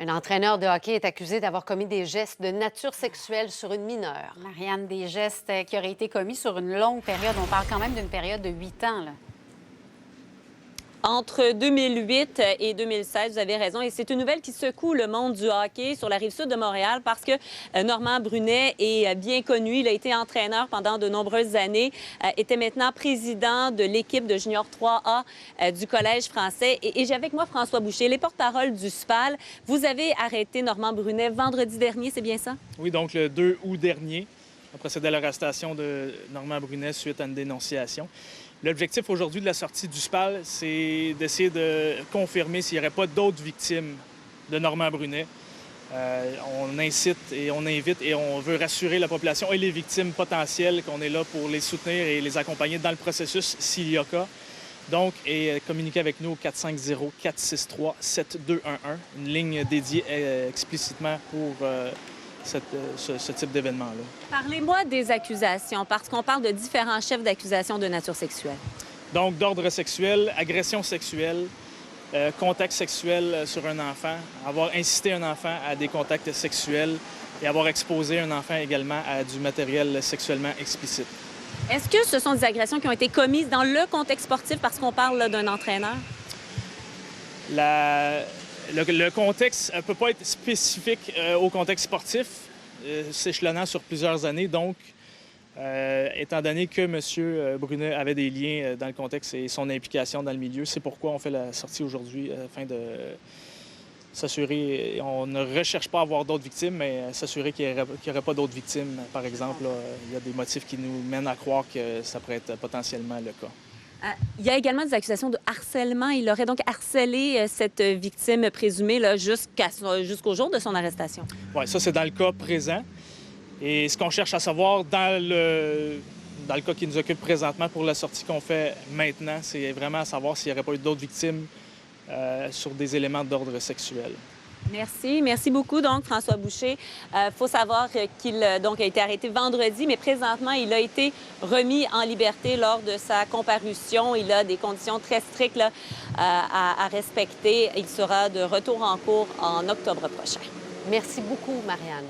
Un entraîneur de hockey est accusé d'avoir commis des gestes de nature sexuelle sur une mineure. Marianne, des gestes qui auraient été commis sur une longue période. On parle quand même d'une période de 8 ans, là. Entre 2008 et 2016, vous avez raison. Et c'est une nouvelle qui secoue le monde du hockey sur la rive-sud de Montréal parce que Normand Brunet est bien connu. Il a été entraîneur pendant de nombreuses années, était maintenant président de l'équipe de Junior 3A du Collège français. Et j'ai avec moi François Boucher, les porte-parole du SPAL. Vous avez arrêté Normand Brunet vendredi dernier, c'est bien ça? Oui, donc le 2 août dernier, on procédé à l'arrestation de Normand Brunet suite à une dénonciation. L'objectif aujourd'hui de la sortie du SPAL, c'est d'essayer de confirmer s'il n'y aurait pas d'autres victimes de Normand Brunet. On incite et on invite et on veut rassurer la population et les victimes potentielles qu'on est là pour les soutenir et les accompagner dans le processus s'il y a cas. Donc, et communiquer avec nous au 450-463-7211, une ligne dédiée explicitement pour ce type d'événement-là. Parlez-moi des accusations, parce qu'on parle de différents chefs d'accusation de nature sexuelle. Donc, d'ordre sexuel, agression sexuelle, contact sexuel sur un enfant, avoir incité un enfant à des contacts sexuels et avoir exposé un enfant également à du matériel sexuellement explicite. Est-ce que ce sont des agressions qui ont été commises dans le contexte sportif parce qu'on parle d'un entraîneur? Le contexte ne peut pas être spécifique au contexte sportif, s'échelonnant sur plusieurs années. Donc, étant donné que M. Brunet avait des liens dans le contexte et son implication dans le milieu, c'est pourquoi on fait la sortie aujourd'hui afin de s'assurer. On ne recherche pas à avoir d'autres victimes, mais s'assurer qu'il n'y aurait pas d'autres victimes. Par exemple, là, il y a des motifs qui nous mènent à croire que ça pourrait être potentiellement le cas. Il y a également des accusations de harcèlement. Il aurait donc harcelé cette victime présumée là, jusqu'au jour de son arrestation. Oui, ça, c'est dans le cas présent. Et ce qu'on cherche à savoir dans le cas qui nous occupe présentement pour la sortie qu'on fait maintenant, c'est vraiment à savoir s'il n'y aurait pas eu d'autres victimes sur des éléments d'ordre sexuel. Merci. Merci beaucoup, donc, François Boucher. Il faut savoir qu'il a été arrêté vendredi, mais présentement, il a été remis en liberté lors de sa comparution. Il a des conditions très strictes là, à respecter. Il sera de retour en cours en octobre prochain. Merci beaucoup, Marianne.